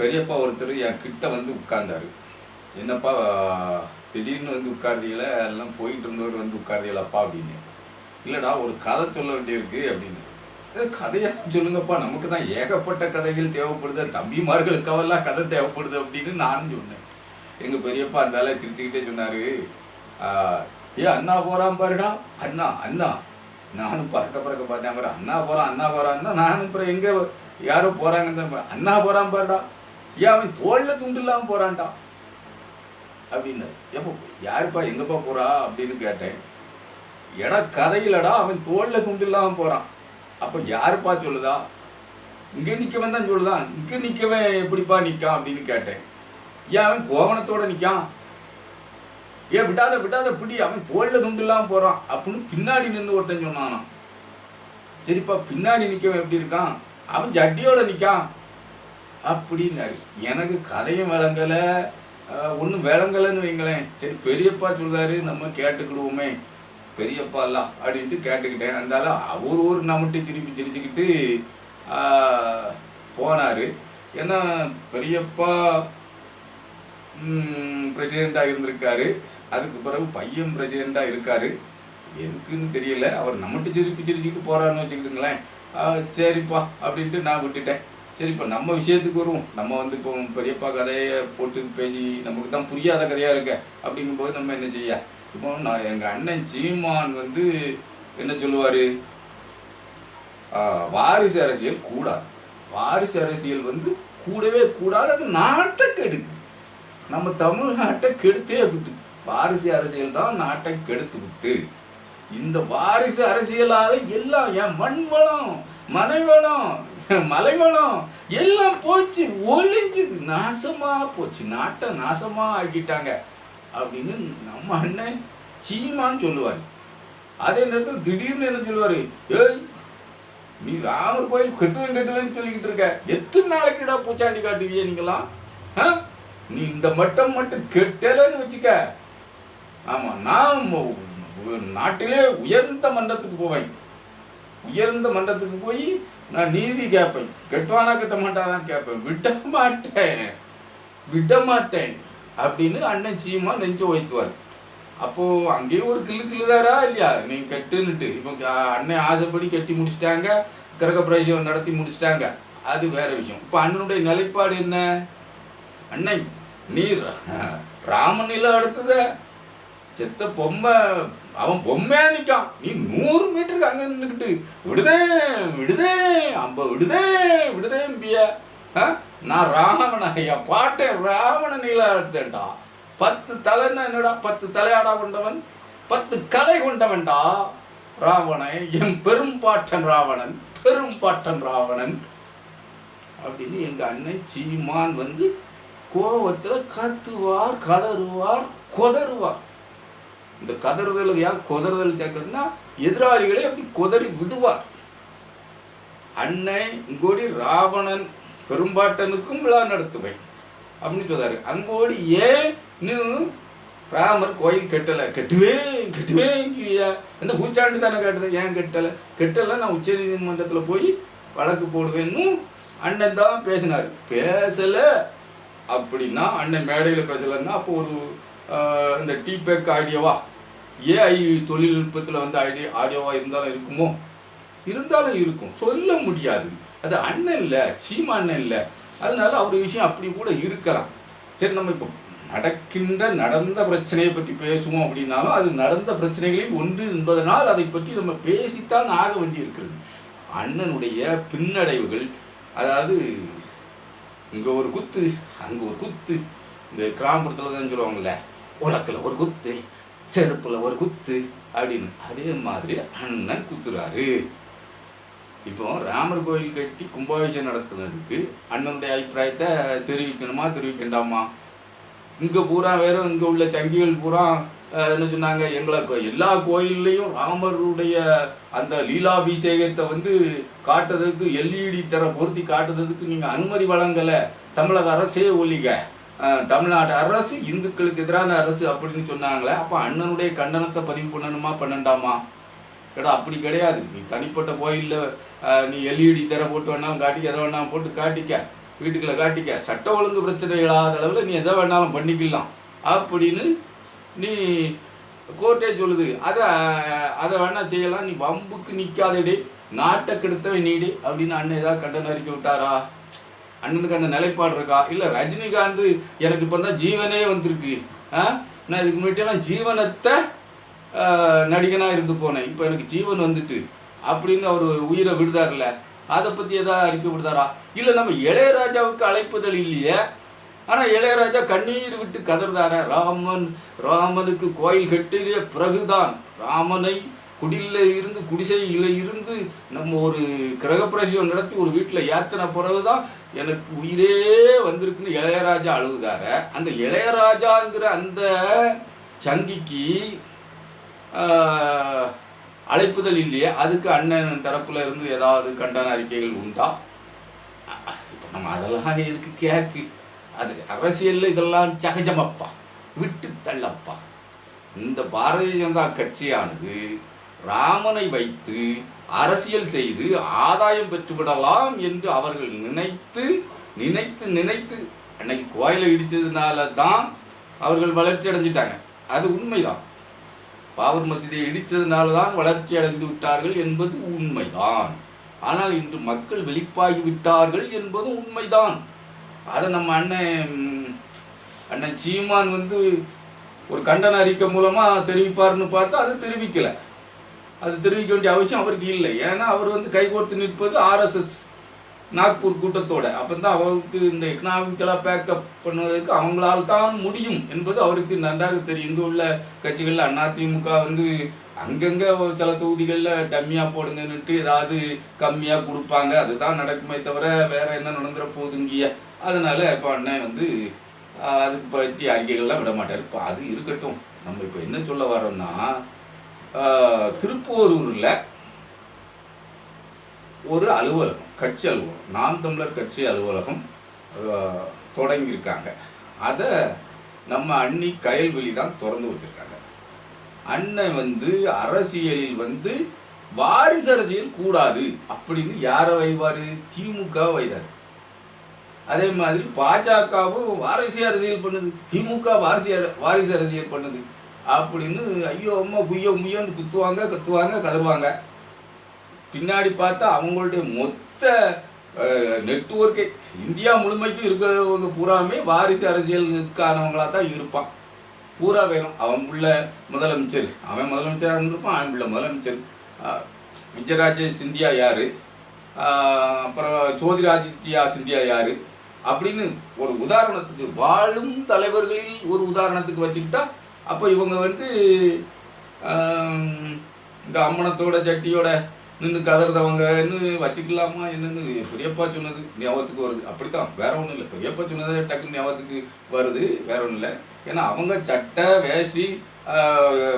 பெரியப்பா ஒருத்தர் என் கிட்ட வந்து உட்கார்ந்தாரு. என்னப்பா திடீர்னு வந்து உட்கார்ந்தீங்களே, எல்லாம் போயிட்டு இருந்தவர் வந்து உட்கார்ந்தீங்களாப்பா அப்படின்னு. இல்லடா ஒரு கதை சொல்ல வேண்டியிருக்கு அப்படின்னு. கதையா சொல்லுங்கப்பா, நமக்கு தான் ஏகப்பட்ட கதைகள் தேவைப்படுது, தம்பிமார்களுக்கெல்லாம் கதை தேவைப்படுது அப்படின்னு நான் சொன்னேன். எங்க பெரியப்பா அந்த ஆளை சிரிச்சுக்கிட்டே சொன்னாரு, ஏ அண்ணா போறான் பாருடா, அண்ணா அண்ணா. நானும் பறக்க பறக்க பார்த்தேன் பாரு, அண்ணா போறான்னா நானும் அப்புறம் எங்க யாரோ போறாங்கன்னு அண்ணா போறான் பாருடா, ஏன் அவன் தோல்ல துண்டு இல்லாம போறான்டா அப்படின்னு. எப்போ யாருப்பா எங்கப்பா போறா அப்படின்னு கேட்டேன். கதையிலடா அவன் தோல்ல துண்டு இல்லாம போறான். அப்ப யாருப்பா சொல்லுதா? இங்க நிக்கவன் தான் சொல்லுதான். இங்க நிக்கவன் எப்படிப்பா நிக்கான் அப்படின்னு கேட்டேன். ஏன் அவன் கோவணத்தோட நிக்கான்? ஏன் விடாத பிடி, அவன் தோல்ல துண்டு இல்லாம போறான் அப்படின்னு பின்னாடி நின்று ஒருத்தன் சொன்னானா. சரிப்பா பின்னாடி நிக்கவன் எப்படி இருக்கான்? அவன் ஜட்டியோட நிக்கான் அப்படின்னாரு. எனக்கு கதையும் விளங்கல, ஒன்றும் விளங்கலைன்னு வைங்களேன். சரி பெரியப்பா சொல்றாரு நம்ம கேட்டுக்கிடுவோமே, பெரியப்பா இல்ல அப்படின்ட்டு கேட்டுக்கிட்டேன். அதனால அவர் ஒரு நம்மகிட்ட திருப்பி சிரிச்சுக்கிட்டு போனார். ஏன்னா பெரியப்பா பிரசிடெண்ட்டாக இருந்திருக்காரு, அதுக்கு பிறகு பையன் பிரசிடெண்ட்டாக இருக்கார். எதுக்குன்னு தெரியல, அவர் நம்மகிட்ட திருப்பி சிரிச்சுக்கிட்டு போகிறாருன்னு வச்சுக்கிட்டுங்களேன். சரிப்பா அப்படின்ட்டு நான் விட்டுட்டேன். சரி இப்போ நம்ம விஷயத்துக்கு வருவோம். நம்ம வந்து இப்போ பெரியப்பா கதையை போட்டு பேசி நமக்கு தான் புரியாத கதையாக இருக்க அப்படிங்கும்போது நம்ம என்ன செய்ய. இப்போ நான் எங்கள் அண்ணன் சீமான் வந்து என்ன சொல்லுவார், வாரிசு அரசியல் கூடாது, வாரிசு அரசியல் வந்து கூடவே கூடாது, அது நாட்டை கெடுக்கு, நம்ம தமிழ்நாட்டை கெடுத்தே விட்டு. வாரிசு அரசியல் தான் நாட்டை கெடுத்து விட்டு, இந்த வாரிசு அரசியலால் எல்லாம் என் மண் வளம், மனை வளம், மலை வளம் எல்லாம் போச்சு, ஒளிஞ்சுது, நாசமா போச்சு, நாட்டை நாசமா ஆக்கிட்டாங்க அப்படின்னு நம்ம அண்ணன் சீமான்னு சொல்லுவார். அதே நேரத்தில் திடீர்னு என்ன சொல்லுவார், ஏய் நீ ராமர் கோயில் கட்டுவேன்னு சொல்லிக்கிட்டு இருக்க, எத்தனை நாளைக்குடா பூச்சாண்டி காட்டுவியே நீங்களாம்? நீ இந்த மட்டும் கெட்டலன்னு வச்சுக்க, ஆமா நான் நாட்டிலே உயர்ந்த மன்றத்துக்கு போவேன், உயர்ந்த மன்றத்துக்கு போய் நான் நீதி கேட்பேன், கெட்டுவானா கட்ட மாட்டாதான் கேட்பேன், விட மாட்டேன் அப்படின்னு அண்ணன் சீமா நெஞ்சு வைத்துவார். அப்போ அங்கேயும் ஒரு கிள்ளுதாரா இல்லையா, நீ கெட்டுன்னுட்டு. இப்போ அண்ணன் ஆசைப்படி கட்டி முடிச்சிட்டாங்க, கிரக பிரவேசம் நடத்தி முடிச்சிட்டாங்க, அது வேற விஷயம். இப்போ அண்ணனுடைய நிலைப்பாடு என்ன? அண்ணன் நீ ராமன் இல்லை அடுத்தத செத்த பொம்மை, அவன் பொம்மையா நிற்கான், நீ 100 மீட்டருக்கு அங்கே நின்றுக்கிட்டு விடுதேம்பியா. நான் ராமனா, என் பாட்டேன் ராவண நீலா எடுத்தேன்டா. 10 தலைன்னா என்னடா, 10 தலையாடா கொண்டவன், 10 கலை கொண்டவன்டா ராவணன், என் பெரும்பாட்டன் ராவணன் அப்படின்னு எங்க அண்ணன் சீமான் வந்து கோவத்தில் கத்துவார், கதறுவார், கொதறுவார். இந்த கதறுதல் யார் கொதறுதல் சேர்க்கறதுன்னா எதிராளிகளை அப்படி கொதறி விடுவார். அண்ணன் இங்கோடி ராவணன் பெரும்பாட்டனுக்கும் விழா நடத்துவேன் அப்படின்னு சொல்றாரு. அங்கோடி ஏன் இன்னும் ராமர் கோயில் கட்டுவேன் இந்த பூச்சாண்டு தானே கேட்டது, ஏன் கெட்டலை நான் உச்ச நீதிமன்றத்தில் போய் வழக்கு போடுவேன்னு அண்ணன் தான் பேசினார். பேசலை அப்படின்னா அண்ணன் மேடையில் பேசலைன்னா அப்போ ஒரு இந்த டிபேக் ஆடியோவா, ஏஐ தொழில்நுட்பத்தில் வந்து ஆடியோவா இருந்தாலும் இருக்கும், சொல்ல முடியாது. அது அண்ணன் இல்லை, சீமா அண்ணன் இல்லை, அதனால அவர் விஷயம் அப்படி கூட இருக்கலாம். சரி நம்ம இப்போ நடந்த பிரச்சனையை பற்றி பேசுவோம் அப்படின்னாலும் அது நடந்த பிரச்சனைகளில் ஒன்று என்பதனால் அதை பற்றி நம்ம பேசித்தான் ஆக வேண்டி இருக்கிறது. அண்ணனுடைய பின்னடைவுகள், அதாவது இங்கே ஒரு குத்து அங்கே ஒரு குத்து, இந்த கிராமப்புறத்தில் தான் சொல்லுவாங்கள்ல, உலக்கில் ஒரு குத்து செருப்பில் ஒரு குத்து அப்படின்னு, அதே மாதிரி அண்ணன் குத்துறாரு. இப்போ ராமர் கோயில் கட்டி கும்பாபிஷேகம் நடத்துனதுக்கு அண்ணனுடைய அபிப்பிராயத்தை தெரிவிக்கண்டாமா? இங்கே பூரா வேறும் இங்கே உள்ள சங்கிகள் பூரா என்ன சொன்னாங்க, எங்களை எல்லா கோயில்லையும் ராமருடைய அந்த லீலாபிஷேகத்தை வந்து காட்டுறதுக்கு எல்இடி தர பொருத்தி காட்டுறதுக்கு நீங்கள் அனுமதி வழங்கலை, தமிழக அரசே ஒழிக, தமிழ்நாடு அரசு இந்துக்களுக்கு எதிரான அரசு அப்படின்னு சொன்னாங்களே. அப்போ அண்ணனுடைய கண்டனத்தை பதிவு பண்ணணுமா பண்ணண்டாமா? கேட்டா அப்படி கிடையாது. நீ தனிப்பட்ட கோயிலில் நீ எல்இடி தர போட்டு வேணாலும் காட்டி எதை வேணாலும் போட்டு காட்டிக்க, வீட்டுக்குள்ளே காட்டிக்க, சட்ட ஒழுங்கு பிரச்சனை இல்லாத அளவில் நீ எதை வேணாலும் பண்ணிக்கலாம் அப்படின்னு நீ கோர்ட்டே சொல்லுது. அதை வேணா செய்யலாம், நீ வம்புக்கு நிற்காதே, நாட்டை கெடுத்தவன் நீடி அப்படின்னு அண்ணன் ஏதாவது கண்டனம் அறிக்கை விட்டாரா? அண்ணனுக்கு அந்த நிலைப்பாடு இருக்கா? இல்லை ரஜினிகாந்த் எனக்கு இப்போ தான் ஜீவனே வந்திருக்கு, நான் இதுக்கு முன்னாடியெல்லாம் ஜீவனத்தை நடிகனாக இருந்து போனேன், இப்போ எனக்கு ஜீவன் வந்துட்டு அப்படின்னு அவர் உயிரை விடுதார்ல, அதை பற்றி எதாவது அறிக்கை விடுதாரா? இல்லை நம்ம இளையராஜாவுக்கு அழைப்புதல் இல்லையே, ஆனால் இளையராஜா கண்ணீர் விட்டு கதர்தார, ராமனுக்கு கோயில் கட்டிய பிறகுதான், ராமனை குடிசையில் இருந்து நம்ம ஒரு கிரகப்பிரவேசம் நடத்தி ஒரு வீட்டில் ஏற்றின பிறகுதான் எனக்கு உயிரே வந்திருக்குன்னு இளையராஜா அழுகுதார. அந்த இளையராஜாங்கிற அந்த சங்கிக்கு அழைப்புதல் இல்லையே, அதுக்கு அண்ணன் தரப்புல இருந்து ஏதாவது கண்டன அறிக்கைகள் உண்டா? இப்போ நம்ம அதெல்லாம் எதுக்கு கேக்கு? அது அரசியலில் இதெல்லாம் சகஜமப்பா, விட்டு தள்ளப்பா. இந்த பாரதிய ஜனதா கட்சியானது ராமனை வைத்து அரசியல் செய்து ஆதாயம் பெற்றுவிடலாம் என்று அவர்கள் நினைத்து நினைத்து நினைத்து அன்னைக்கு கோயிலை இடித்ததுனால தான் அவர்கள் வளர்ச்சி அடைஞ்சிட்டாங்க. அது உண்மைதான். பாபர் மசீதியை இடித்ததுனால தான் வளர்ச்சி அடைந்து விட்டார்கள் என்பது உண்மைதான். ஆனால் இன்று மக்கள் வெளிப்பாகி விட்டார்கள் என்பதும் உண்மைதான். அதை நம்ம அண்ணன் சீமான் ஒரு கண்டன அறிக்கை மூலமாக தெரிவிப்பார்னு பார்த்தா அது தெரிவிக்கலை. அது தெரிவிக்க வேண்டிய அவசியம் அவருக்கு இல்லை. ஏன்னா அவர் கைகோர்த்து நிற்பது ஆர்எஸ்எஸ் நாக்பூர் கூட்டத்தோட. அப்போ தான் அவருக்கு இந்த எக்கனாமிக்கலாக பேக்கப் பண்ணுவதற்கு அவங்களால் தான் முடியும் என்பது அவருக்கு நன்றாக தெரியும். இங்கே உள்ள கட்சிகளில் அதிமுக அங்கங்கே சில தொகுதிகளில் டம்மியாக போடுங்கன்னுட்டு ஏதாவது கம்மியாக கொடுப்பாங்க, அதுதான் நடக்குமே தவிர வேற என்ன நடந்துட போகுதுங்கிய. அதனால் இப்போ அண்ணன் அதுக்கு பற்றி அறிக்கைகள்லாம் விட மாட்டார். இப்போ அது இருக்கட்டும். நம்ம இப்போ என்ன சொல்ல வரோம்னா, திருப்போரூரில் ஒரு அலுவலகம், கட்சி அலுவலகம், நாம் தமிழர் கட்சி அலுவலகம் தொடங்கியிருக்காங்க. அதை நம்ம அண்ணி கயல்வெளி தான் திறந்து வச்சுருக்காங்க. அண்ணன் அரசியலில் வாரிசு அரசியல் கூடாது அப்படின்னு யாரை வைவார்? திமுக வைத்தார். அதே மாதிரி பாஜகவும் வாரிசு அரசியல் பண்ணுது, திமுக வாரிசு அரசியல் பண்ணுது அப்படின்னு ஐயோ அம்மா குய்யோ முய்யோன்னு கத்துவாங்க கதறுவாங்க. பின்னாடி பார்த்தா அவங்களுடைய மொத்த நெட்வொர்க்கே இந்தியா முழுமைக்கும் இருக்கிறவங்க பூராமே வாரிசு அரசியலுக்கானவங்களாக தான் இருப்பான். பூரா வேணும். அவன் உள்ள முதலமைச்சர், அவன் முதலமைச்சராக இருந்திருப்பான். அவன் உள்ள முதலமைச்சர் விஜயராஜே சிந்தியா யார், அப்புறம் ஜோதிராதித்யா சிந்தியா யார் அப்படின்னு ஒரு உதாரணத்துக்கு, வாழும் தலைவர்களில் ஒரு உதாரணத்துக்கு வச்சுக்கிட்டா அப்போ இவங்க இந்த அம்மனத்தோட சட்டியோட நின்று கதறதவங்கன்னு வச்சுக்கலாமா என்னன்னு பெரியப்பா சொன்னது ஞாபகத்துக்கு வருது. அப்படித்தான், வேற ஒன்றும் இல்லை. பெரியப்பா சொன்னது டக்குன்னு ஞாபகத்துக்கு வருது, வேற ஒன்றும் இல்லை. ஏன்னா அவங்க சட்டை வேஷ்டி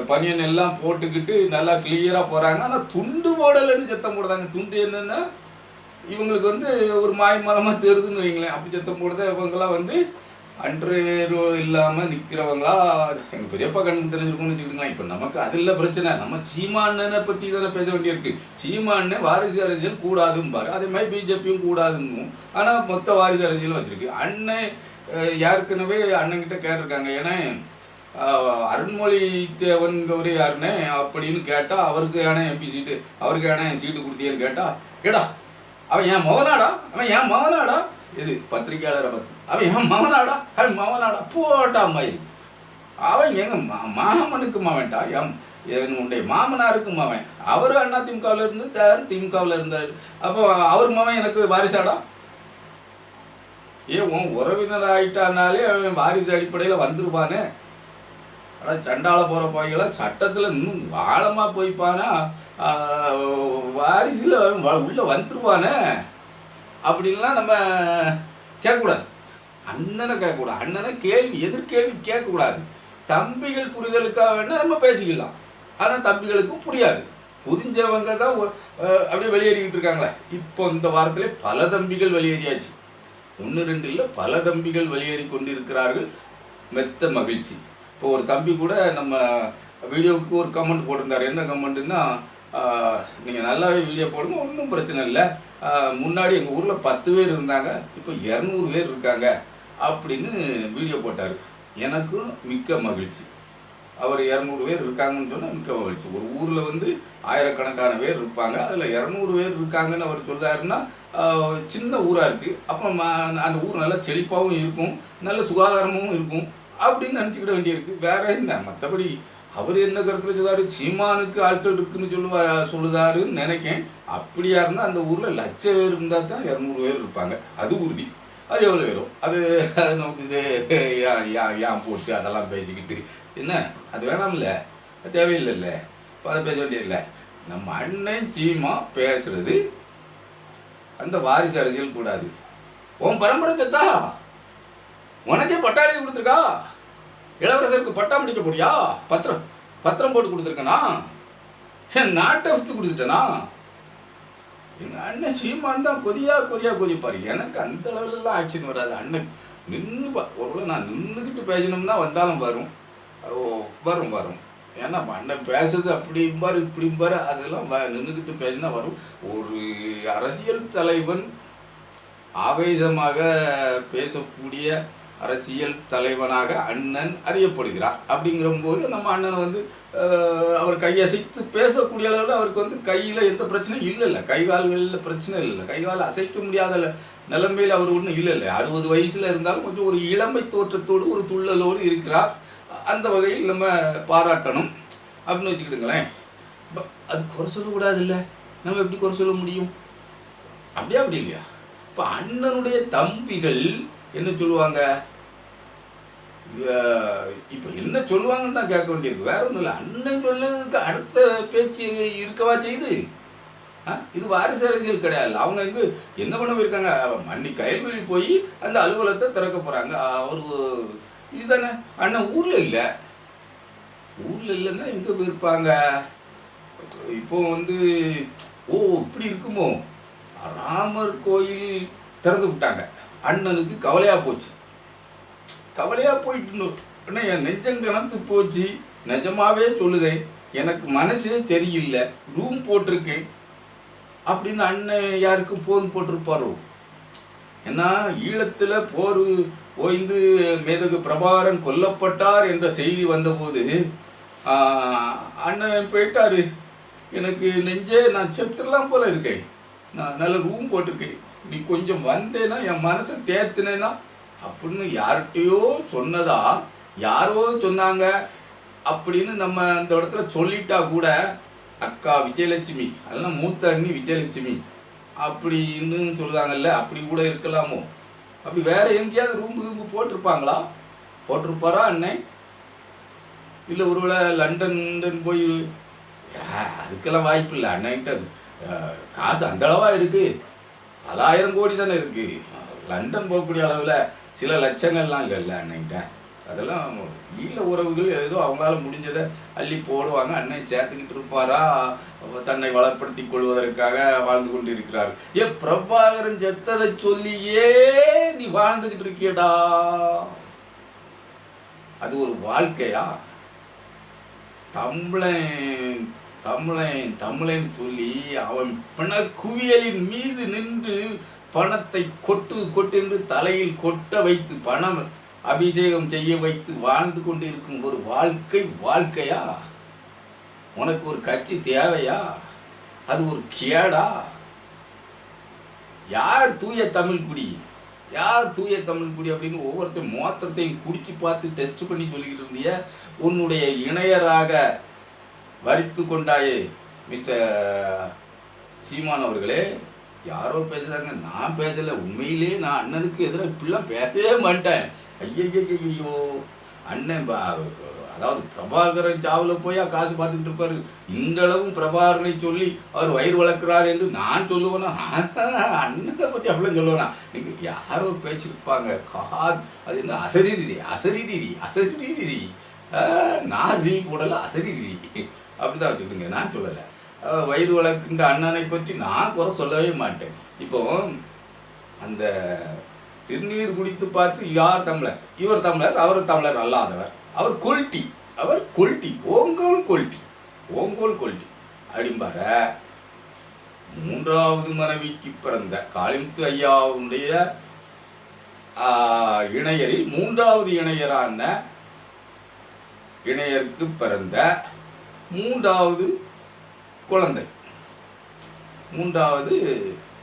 பனியன் எல்லாம் போட்டுக்கிட்டு நல்லா கிளியராக போகிறாங்க. ஆனால் துண்டு போடலைன்னு சத்தம் போடுறாங்க. துண்டு என்னென்னா இவங்களுக்கு ஒரு மாயமலமாக தெரியுதுன்னு வைங்களேன். அப்படி சத்தம் போடுறத இவங்கெல்லாம் அன்றையோ இல்லாமல் நிற்கிறவங்களா எங்கள் பெரியப்பா கண்ணுக்கு தெரிஞ்சிருக்கும்னு வச்சுக்கிட்டுங்களா. இப்போ நமக்கு அது இல்லை பிரச்சனை. நம்ம சீமானனை பற்றி தானே பேச வேண்டியிருக்கு. சீமானே வாரிசு அரசியல் கூடாதும்பாரு, அதே மாதிரி பிஜேபியும் கூடாதுங்கும். ஆனால் மொத்த வாரிசு அரசியலும் வச்சுருக்கு. அண்ணன் யாருக்குனவே அண்ணன்கிட்ட கேட்டிருக்காங்க. ஏன்னா அருண்மொழி தேவன்கவர் யாருன்னு அப்படின்னு கேட்டால் அவருக்கு ஏன்னா எம்பி சீட்டு, அவருக்கு ஏன்னா சீட்டு கொடுத்தியன்னு கேட்டால், ஏடா அவன் ஏன் மகனாடா இது பத்திரிகையாளரை பார்த்து, அவன் ஏன் மகனாடா போட்டா மாதிரி, அவன் எங்க மாமனுக்கு மாவன்டா, என்னுடைய மாமனாருக்கு மாவன். அவரு அண்ணா திமுகவில் இருந்து திமுகவில் இருந்தார். அப்போ அவர் மாவன் எனக்கு வாரிசாடா? உன் உறவினர் ஆகிட்டானாலே அவன் வாரிசு அடிப்படையில் வந்துருப்பானே. ஆனால் சண்டால போகிற பையெல்லாம் சட்டத்தில் இன்னும் ஆழமாக போய்ப்பானா, வாரிசில் உள்ளே வந்துருவானே அப்படின்லாம் நம்ம கேட்கக்கூடாது. அண்ணனை கேட்கக்கூடாது. அண்ணனை எதிர்கேள்வி கேட்கக்கூடாது. தம்பிகள் புரிதலுக்காக வேணால் நம்ம பேசிக்கலாம். ஆனால் தம்பிகளுக்கும் புரியாது. புரிஞ்சவங்க தான் அப்படியே வெளியேறிக்கிட்டு இருக்காங்களே. இப்போ இந்த வாரத்திலே பல தம்பிகள் வெளியேறியாச்சு. 1-2 இல்லை, பல தம்பிகள் வெளியேறி கொண்டிருக்கிறார்கள். மெத்த மகிழ்ச்சி. இப்போ ஒரு தம்பி கூட நம்ம வீடியோவுக்கு ஒரு கமெண்ட் போட்டிருந்தார். என்ன கமெண்ட்டுன்னா, நீங்கள் நல்லாவே வீடியோ போடுங்க, ஒன்றும் பிரச்சனை இல்லை. முன்னாடி எங்கள் ஊரில் 10 பேர் இருந்தாங்க, இப்போ 200 பேர் இருக்காங்க அப்படின்னு வீடியோ போட்டார். எனக்கும் மிக்க மகிழ்ச்சி. அவர் 200 பேர் இருக்காங்கன்னு சொன்னால் மிக்க மகிழ்ச்சி. ஒரு ஊரில் வந்து ஆயிரக்கணக்கான பேர் இருப்பாங்க, அதில் 200 பேர் இருக்காங்கன்னு அவர் சொல்கிறாருன்னா சின்ன ஊராக இருக்குது. அப்போ அந்த ஊர் நல்லா செழிப்பாகவும் இருக்கும், நல்ல சுகாதாரமாகவும் இருக்கும் அப்படின்னு நினச்சிக்கிட வேண்டியிருக்கு. வேற என்ன? மற்றபடி அவர் என்ன கருத்தில் சொல்லுவார், சீமானுக்கு ஆட்கள் இருக்குன்னு சொல்லுதாருன்னு நினைக்கேன். அப்படியா இருந்தால் அந்த ஊரில் 1,00,000 பேர் இருந்தால் தான் 200 பேர் இருப்பாங்க, அது உறுதி. அது எவ்வளோ வரும்? அது நமக்கு இது ஏன் போட்டு அதெல்லாம் பேசிக்கிட்டு என்ன, அது வேணாம்ல, தேவையில்லைல்ல, இப்போ அதை பேச வேண்டியதில்லை. நம்ம அண்ணன் சீமா பேசுறது அந்த வாரிசு அரசியல் கூடாது. உன் பரம்பரை சத்தா உனக்கே பட்டா எழுதி கொடுத்துருக்கா, இளவரசருக்கு பட்டா முடிக்க போறியா? பத்திரம் போட்டு கொடுத்துருக்கனா? என் நாட்டை வித்து கொடுத்துட்டேனா? எங்கள் அண்ணன் சீமான் தான் கொதிப்பாரு. எனக்கு அந்த அளவுலலாம் ஆக்ஷன் வராது. அண்ணன் நின்று ஒருவேளை நான் நின்றுக்கிட்டு பேசணும்னா வந்தாலும் வரும். ஏன்னா அண்ணன் பேசுறது அப்படிம்பாரு இப்படிம்பாரு, அதெல்லாம் நின்றுக்கிட்டு பேசினா வரும். ஒரு அரசியல் தலைவன் ஆவேசமாக பேசக்கூடிய அரசியல் தலைவனாக அண்ணன் அறியப்படுகிறார். அப்படிங்கிறபோது நம்ம அண்ணன் வந்து அவர் கையசைத்து பேசக்கூடிய அளவில் அவருக்கு வந்து கையில் எந்த பிரச்சனையும் இல்லைல்ல, கைகால்களில் பிரச்சனை இல்லை, கைகால் அசைக்க முடியாத நிலைமையில் அவர் ஒன்றும் இல்லைல்ல. 60 வயசில் இருந்தாலும் கொஞ்சம் ஒரு இளமை தோற்றத்தோடு ஒரு துள்ளலோடு இருக்கிறார். அந்த வகையில் நம்ம பாராட்டணும் அப்படின்னு வச்சுக்கிட்டுங்களேன். அது குறை சொல்லக்கூடாது இல்லை, நம்ம எப்படி குறை சொல்ல முடியும்? அப்படி இல்லையா? இப்போ அண்ணனுடைய தம்பிகள் என்ன சொல்லுவாங்க, இப்போ என்ன சொல்லுவாங்கன்னு தான் கேட்க வேண்டியிருக்கு, வேற ஒன்றும் இல்லை. அண்ணன் சொல்லதுக்கு அடுத்த பேச்சு இருக்கவா செய்யுது? இது வாரிசு அரசியல் கிடையாது. அவங்க என்ன பண்ண போயிருக்காங்க, கயல்வெளி போய் அந்த அலுவலகத்தை திறக்க போகிறாங்க. அவர் இதுதானே அண்ணன் ஊரில் இல்லைன்னா எங்கே போயிருப்பாங்க? இப்போ வந்து இப்படி இருக்குமோ, ராமர் கோயில் திறந்து விட்டாங்க, அண்ணனுக்கு கவலையாக போச்சு. போயிட்டு என் நெஞ்சங்கணத்து போச்சு. நிஜமாவே சொல்லுதேன், எனக்கு மனசே சரியில்லை, ரூம் போட்டிருக்கேன் அப்படின்னு அண்ணன் யாருக்கும் போன் போட்டிருப்பாரோ? ஏன்னா ஈழத்தில் போர் ஓய்ந்து மேதகு பிரபாகரன் கொல்லப்பட்டார் என்ற செய்தி வந்தபோது அண்ணன் போயிட்டாரு, எனக்கு நெஞ்சே நான் செத்துலாம் போல இருக்கேன், நான் நல்ல ரூம் போட்டிருக்கேன், நீ கொஞ்சம் வந்தேன்னா என் மனசை தேத்துனேன்னா அப்படின்னு யார்கிட்டையோ சொன்னதா, யாரோ சொன்னாங்க அப்படின்னு நம்ம அந்த இடத்துல சொல்லிட்டா கூட அக்கா விஜயலட்சுமி, அதெல்லாம் மூத்த அண்ணி விஜயலட்சுமி அப்படின்னு சொல்லுதாங்கல்ல, அப்படி கூட இருக்கலாமோ? அப்படி வேற எங்கேயாவது ரூம்பு போட்டிருப்பாங்களா? போட்டிருப்பாரா அண்ணன்? இல்லை ஒருவேளை லண்டன் போய், அதுக்கெல்லாம் வாய்ப்பு இல்லை. அண்ணன்கிட்ட காசு அந்த அளவாக இருக்குது, பல ஆயிரம் கோடி தானே இருக்குது. லண்டன் போகக்கூடிய அளவில் சில லட்சங்கள்லாம் இல்லைல்ல அண்ணன்கிட்ட. அதெல்லாம் ஈழ உறவுகள் ஏதோ அவங்களால முடிஞ்சதை அள்ளி போடுவாங்க. அண்ணன் சேர்த்துக்கிட்டு இருப்பாரா, தன்னை வளப்படுத்தி கொள்வதற்காக வாழ்ந்து கொண்டு இருக்கிறார். பிரபாகரன் செத்ததை சொல்லியே நீ வாழ்ந்துகிட்டு இருக்கியடா, அது ஒரு வாழ்க்கையா? தமிழன் சொல்லி அவன் பண குவியலின் மீது நின்று பணத்தை கொட்டு என்று தலையில் கொட்ட வைத்து பணம் அபிஷேகம் செய்ய வைத்து வாழ்ந்து கொண்டு இருக்கும் ஒரு வாழ்க்கையா? உனக்கு ஒரு கட்சி தேவையா? அது ஒரு கேடா? யார் தூய தமிழ் குடி அப்படின்னு ஒவ்வொருத்தையும் மோத்திரத்தையும் குடிச்சு பார்த்து டெஸ்ட் பண்ணி சொல்லிக்கிட்டு இருந்திய உன்னுடைய இணையராக வரித்து கொண்டாயே மிஸ்டர் சீமான் அவர்களே. யாரோ பேசுறாங்க, நான் பேசலை. உண்மையிலே நான் அண்ணனுக்கு எதிராக இப்படிலாம் பேசவே மாட்டேன். ஐயோ அண்ணன் அதாவது பிரபாகரன் சாவில் போய் காசு பார்த்துக்கிட்டு இருப்பாரு. இந்த அளவும் பிரபாகரனை சொல்லி அவர் வயிறு வளர்க்குறாரு என்று நான் சொல்லுவேனா? அண்ணனை பற்றி அப்படிலாம் சொல்லுவேனா? நீங்கள் யாரோ பேசியிருப்பாங்க. அது என்ன அசரீரி நான் ரீ போடலை, அசரீரி அப்படிதான் வச்சுக்கிட்டுங்க. நான் சொல்லலை. வயிறு வளர்க்கின்ற அண்ணனை பற்றி நான் குறை சொல்லவே மாட்டேன். இப்போ அந்த சிறுநீர் குடித்து பார்த்து யார் தமிழர், இவர் தமிழர், அவர் தமிழர் அல்லாதவர், அவர் கொல்ட்டி, ஓங்கோல் கொல்ட்டி. அப்படிம்பார. மூன்றாவது மனைவிக்கு பிறந்த காளிமுத்து ஐயாவுடைய இணையரில் மூன்றாவது இணையரான இணையருக்கு பிறந்த மூன்றாவது குழந்தை, மூன்றாவது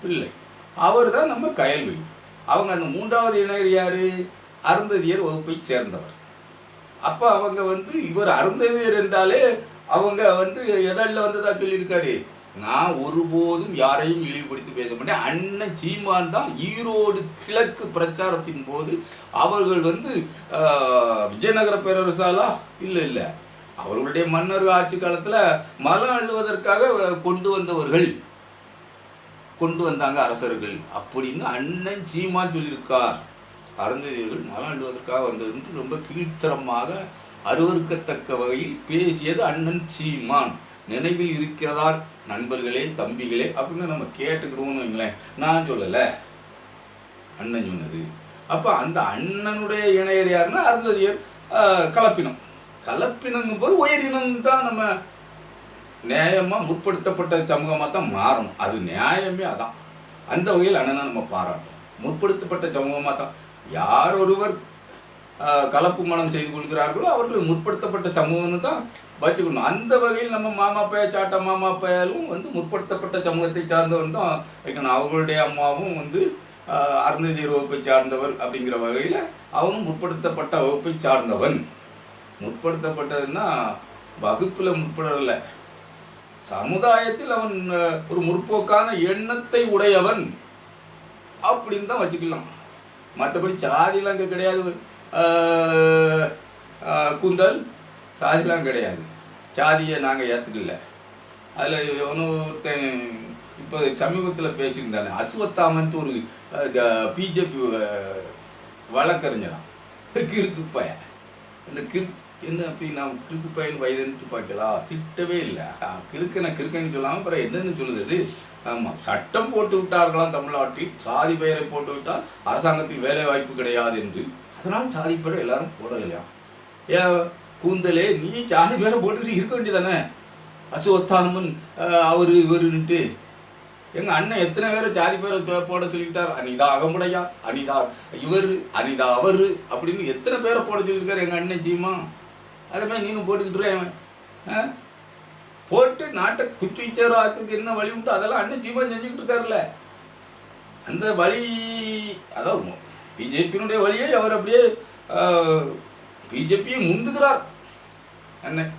பிள்ளை, அவர் தான் நம்ம கயல்விழி. அவங்க அந்த மூன்றாவது இணையர் யாரு? அருந்ததியர் வகுப்பை சேர்ந்தவர். அப்போ அவங்க இவர் அருந்ததியர் என்றாலே அவங்க எதல்ல வந்ததா சொல்லியிருக்காரு, நான் ஒருபோதும் யாரையும் இழிவுபடுத்தி பேச மாட்டேன். அண்ணன் சீமான் தான் ஈரோடு கிழக்கு பிரச்சாரத்தின் போது அவர்கள் விஜயநகர பேரரசாலா இல்லை அவர்களுடைய மன்னர் ஆட்சி காலத்தில் மலம் அள்ளுவதற்காக கொண்டு வந்தாங்க அரசர்கள் அப்படின்னு அண்ணன் சீமான் சொல்லியிருக்கார். அருந்ததியர்கள் மலம் அள்ளுவதற்காக வந்தது என்று ரொம்ப கீழ்த்தரமாக அருவருக்கத்தக்க வகையில் பேசியது அண்ணன் சீமான். நினைவில் இருக்கிறதா நண்பர்களே, தம்பிகளே அப்படின்னு நம்ம கேட்டுக்கிடுவோம்னு வைங்களேன். நான் சொல்லலை, அண்ணன் சொன்னது. அப்போ அந்த அண்ணனுடைய இணையர் யாருன்னா அருந்ததியர் கலப்பினம். கலப்பினங்கும் போது உயரினம் தான் நம்ம நியாயமாக முற்படுத்தப்பட்ட சமூகமாக தான் மாறணும். அது நியாயமே அதான். அந்த வகையில் அண்ணனை நம்ம பாராட்டோம். முற்படுத்தப்பட்ட சமூகமாக தான் யார் ஒருவர் கலப்பு மனம் செய்து கொள்கிறார்களோ அவர்கள் முற்படுத்தப்பட்ட சமூகம்னு தான் வச்சுக்கணும். அந்த வகையில் நம்ம மாமா பைய சாட்டா மாமா பையாலும் முற்படுத்தப்பட்ட சமூகத்தை சார்ந்தவன் தான் வைக்கணும். அவர்களுடைய அம்மாவும் அருந்ததியர் வகுப்பை சார்ந்தவர் அப்படிங்கிற வகையில் அவனும் முற்படுத்தப்பட்ட வகுப்பை சார்ந்தவன். முற்படுத்தப்பட்டதுன்னா வகுப்பில் முற்படலை, சமுதாயத்தில் அவன் ஒரு முற்போக்கான எண்ணத்தை உடையவன் அப்படின்னு தான் வச்சுக்கலாம். மற்றபடி சாதிலாம் அங்கே கிடையாது. குந்தல் சாதிலாம் கிடையாது. சாதியை நாங்கள் ஏற்றுக்கல. அதில் ஒருத்தன் இப்போ சமீபத்தில் பேசியிருந்தானே அஸ்வத்தாமன்ட்டு ஒரு பிஜேபி வழக்கறிஞரான், கிறுக்கு பையன். இந்த என்ன அப்படி நான் கிறுக்கு பையன் வயதுன்ட்டு பார்க்கலாம், திட்டவே இல்லை. கிறுக்கன்னு சொல்லாமல் அப்புறம் என்னன்னு சொல்லுது. ஆமாம், சட்டம் போட்டு விட்டார்களாம் தமிழ்நாட்டில், சாதி பெயரை போட்டு விட்டால் அரசாங்கத்தில் வேலை வாய்ப்பு கிடையாது என்று. அதனால் சாதி பெயரை எல்லாரும் போடலையா? ஏன் கூந்தலே, நீ சாதி பேரை போட்டுக்கிட்டு இருக்க வேண்டியதானே? அசுவத்தாமன் அவர் இவருன்ட்டு எங்கள் அண்ணன் எத்தனை பேரை ஜாதி பேரை போட சொல்லிக்கிட்டார். அனிதா அகமுடையா, அனிதா இவர், அனிதா அவர் அப்படின்னு எத்தனை பேரை போட சொல்லியிருக்காரு எங்கள் அண்ணன் சீமா. அதே மாதிரி நீனும் போட்டுக்கிட்டுருவேன். போட்டு நாட்டை குற்றீச்சராக்கு என்ன வழி உண்டு அதெல்லாம் அண்ணன் சீமா செஞ்சுக்கிட்டு இருக்காருல்ல. அந்த வழி அதான் பிஜேபியினுடைய வழியை அவர் அப்படியே பிஜேபியை முந்துகிறார். அண்ணன்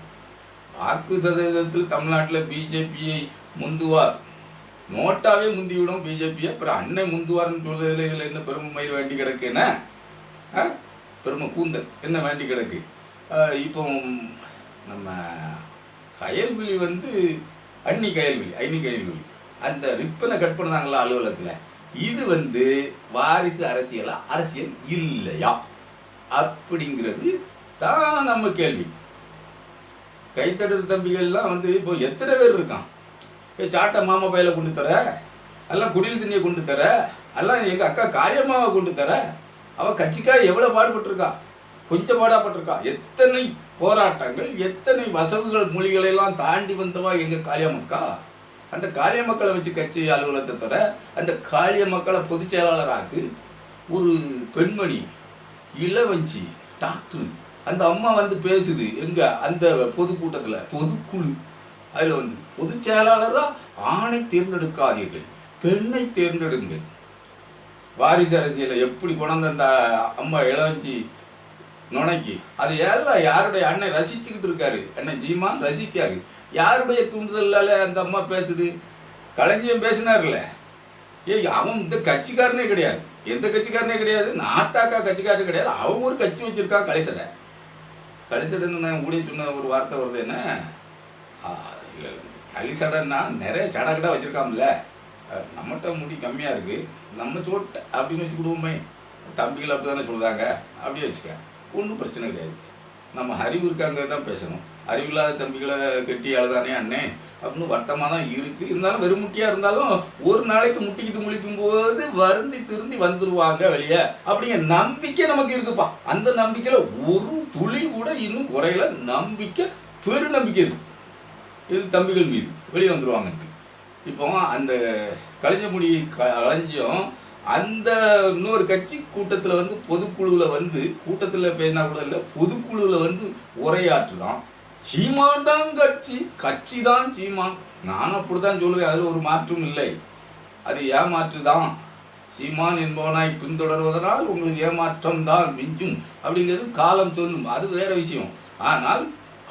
வாக்கு சதவீதத்தில் தமிழ்நாட்டில் பிஜேபியை முந்துவார், நோட்டாவே முந்திவிடும் பிஜேபியை. அப்புறம் அண்ணன் முந்துவார்னு சொல்றதுல இதில் என்ன பெருமை மயிர் வேண்டி கிடக்கு? என்ன பெருமை கூந்தல் என்ன வேண்டி கிடக்கு? இப்போ நம்ம கயல்விழி அன்னி கயல்விழி அந்த ரிப்பனை கட் பண்ணாங்களா அலுவலகத்தில், இது வாரிசு அரசியலா, அரசியல் இல்லையா அப்படிங்கிறது தான் நம்ம கேள்வி. கைத்தடுத்த தம்பிகள்லாம் இப்போ எத்தனை பேர் இருக்கான்? சாட்டை மாமா பையில கொண்டு தர, எல்லாம் குடியில் தண்ணியை கொண்டு தர, எல்லாம் எங்கள் அக்கா காளியம்மாவை கொண்டு தர. அவள் கட்சிக்காக எவ்வளோ பாடுபட்டிருக்கா, கொஞ்சம் பாடாப்பட்டிருக்கா. எத்தனை போராட்டங்கள், எத்தனை வசவுகள் மொழிகளெல்லாம் தாண்டி வந்தவா எங்கள் காளியம்மக்கா. அந்த காளிய மக்களை வச்சு கட்சி அலுவலகத்தை தர, அந்த காளிய மக்களை பொதுச் செயலாளராக்கு ஒரு பெண்மணி இளவஞ்சி டாக்டர் அந்த அம்மா பேசுது எங்க அந்த பொதுக்கூட்டத்தில், பொதுக்குழு. அதில் பொதுச் செயலாளராக ஆணை தேர்ந்தெடுக்காதீர்கள், பெண்ணை தேர்ந்தெடுங்கள். வாரிசு அரசியலை எப்படி கொண்டாந்து அந்த அம்மா இளவஞ்சி நுணைக்கு அது எல்லாம் யாருடைய அண்ணன் ரசிச்சுக்கிட்டு இருக்காரு, அண்ணன் சீமான் ரசிக்காரு. யாருடைய தூண்டுதலால அந்த அம்மா பேசுது? களஞ்சியம் பேசினார்ல. அவன் இந்த கட்சிக்காரனே கிடையாது, எந்த கட்சிக்காரனே கிடையாது, நாத்தாக்கா கட்சிக்காரனே கிடையாது. அவங்க ஒரு கட்சி வச்சிருக்கான், கலிசடைன்னு நான் ஊழிய சொன்ன ஒரு வார்த்தை வருது. என்ன இல்லை கலிசடைன்னா நிறைய சடை வச்சுருக்காமல. நம்மகிட்ட முடி கம்மியாக இருக்குது, நம்ம சோட்டை அப்படின்னு வச்சுக்கிடுவோமே. தம்பிகள் அப்படி தானே சொல்லுறாங்க, அப்படியே வச்சுக்க, ஒன்றும் பிரச்சனை கிடையாது. நம்ம அறிவு இருக்காங்க தான் பேசணும். அறிவில்லாத தம்பிகளை கெட்டி அழுதானே அண்ணே அப்படின்னு வருத்தமாக தான் இருக்குது. இருந்தாலும் வெறும் முட்டியாக இருந்தாலும் ஒரு நாளைக்கு முட்டிக்கிட்டு முழிக்கும் போது வருந்தி திருந்தி வந்துடுவாங்க வெளியே அப்படிங்கிற நம்பிக்கை நமக்கு இருக்குப்பா. அந்த நம்பிக்கையில் ஒரு துளி கூட இன்னும் குறையில, நம்பிக்கை பெரு நம்பிக்கை இருக்கு. இது தம்பிகள் மீது வெளியே வந்துடுவாங்கன்ட்டு. இப்போ அந்த கலைஞமுடி கலைஞ்சும் அந்த இன்னொரு கட்சி கூட்டத்தில் வந்து பொதுக்குழுவில் வந்து கூட்டத்தில் பேசினா கூட இல்லை, பொதுக்குழுவில் வந்து உரையாற்றுதான். சீமான் தான் கட்சி, கட்சி தான் சீமான். நானும் அப்படி தான் சொல்லுவேன், அதில் ஒரு மாற்றும் இல்லை. அது ஏமாற்று தான். சீமான் என்பவனாய் பின்தொடர்வதனால் உங்களுக்கு ஏமாற்றம் தான் மிஞ்சும் அப்படிங்கிறது காலம் சொல்லும், அது வேற விஷயம். ஆனால்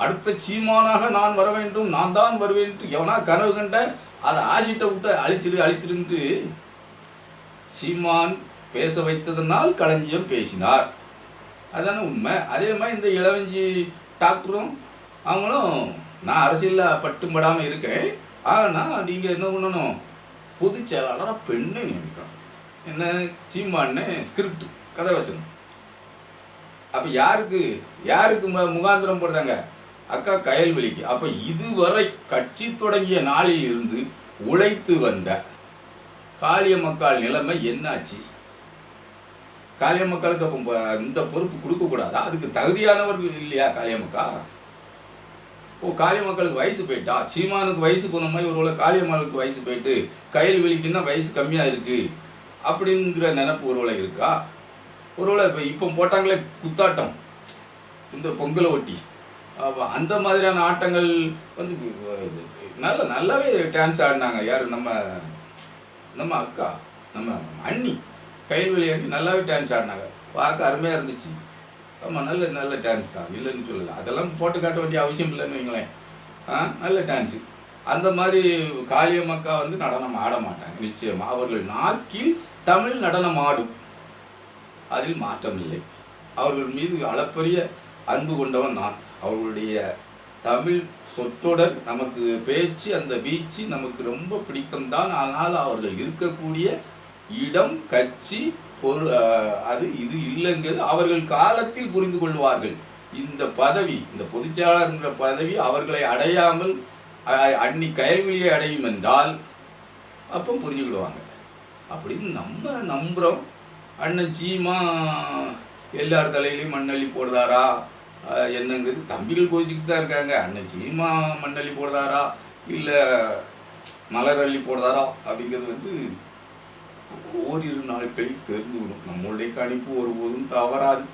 அடுத்த சீமானாக நான் வர வேண்டும், நான் தான் வருவேன் எவனா கனவு கண்ட அதை ஆசிட்ட விட்டு அழிச்சிருன்ட்டு சீமான் பேச வைத்ததனால் களஞ்சியம் பேசினார். அதுதானே உண்மை. அதே மாதிரி இந்த இளவஞ்சி டாக்டரும் அவங்களும் நான் அரசியலில் பட்டும்படாமல் இருக்கேன், ஆனால் நீங்கள் என்ன பண்ணணும், பொதுச் செயலாளராக பெண்ணை நியமிக்கணும். என்ன சீமான்னு ஸ்கிரிப்ட் கதை வசனம். அப்போ யாருக்கு முகாந்திரம் போடுறாங்க, அக்கா கயல்வெளிக்கு. அப்போ இதுவரை கட்சி தொடங்கிய நாளில் இருந்து உழைத்து வந்த காளியம்மாள் நிலைமை என்னாச்சு? காளியம்மாளுக்கு அப்போ இந்த பொறுப்பு கொடுக்கக்கூடாதா? அதுக்கு தகுதியானவர்கள் இல்லையா காளியம்மா? காளியம்மாளுக்கு வயசு போயிட்டா, சீமானுக்கு வயசு போன மாதிரி ஒருவேளை காளியம்மாளுக்கு வயசு போயிட்டு கயல்வெளிக்குன்னா வயசு கம்மியாக இருக்குது அப்படிங்கிற நினப்பு ஒருவேளை இருக்கா? ஒருவேளை இப்போ போட்டாங்களே குத்தாட்டம், இந்த பொங்கலை ஒட்டி அந்த மாதிரியான ஆட்டங்கள் வந்து நல்லாவே டான்ஸ் ஆடினாங்க. யார்? நம்ம அக்கா, நம்ம அண்ணி கைல்வெளி அண்ணி நல்லாவே டான்ஸ் ஆடினாங்க, பார்க்க அருமையாக இருந்துச்சு. ஆமாம், நல்ல டான்ஸ் தான், இல்லைன்னு சொல்லலை. அதெல்லாம் போட்டு காட்ட வேண்டிய அவசியம் இல்லைன்னு வைங்களேன். நல்ல டான்ஸு. அந்த மாதிரி காளியம்மாக்கா வந்து நடனம் ஆட மாட்டாங்க நிச்சயமாக. அவர்கள் நாக்கில் தமிழ் நடனம் ஆடும், அதில் மாற்றம் இல்லை. அவர்கள் மீது அளப்பரிய அன்பு கொண்டவன் நான். அவர்களுடைய தமிழ் சொற்றொடர், நமக்கு பேச்சு, அந்த வீச்சு நமக்கு ரொம்ப பிடித்தம்தான். ஆனால் அவர்கள் இருக்கக்கூடிய இடம், கட்சி, அது இது இல்லைங்கிறது அவர்கள் காலத்தில் புரிந்து கொள்வார்கள். இந்த பதவி, இந்த பொதுச்செயலாளர்ங்கிற பதவி அவர்களை அடையாமல் அன்னி கயல்வெளியை அடையும் என்றால் அப்போ புரிஞ்சுக்கிடுவாங்க அப்படின்னு நம்ம நம்புகிறோம். அண்ணன் சீமா எல்லார் தலையிலையும் மண்ணள்ளி போடுதாரா என்னங்கிறது தம்பிகள் கோச்சிக்கிட்டு தான் இருக்காங்க. அண்ணன் சீமா மண்ணள்ளி போடுதாரா இல்லை மலர் அள்ளி போடுதாரா அப்படிங்கிறது வந்து ஓரிரு நாட்களில் தெரிந்துவிடும். நம்மளுடைய கணிப்பு ஒருபோதும் தவறாது.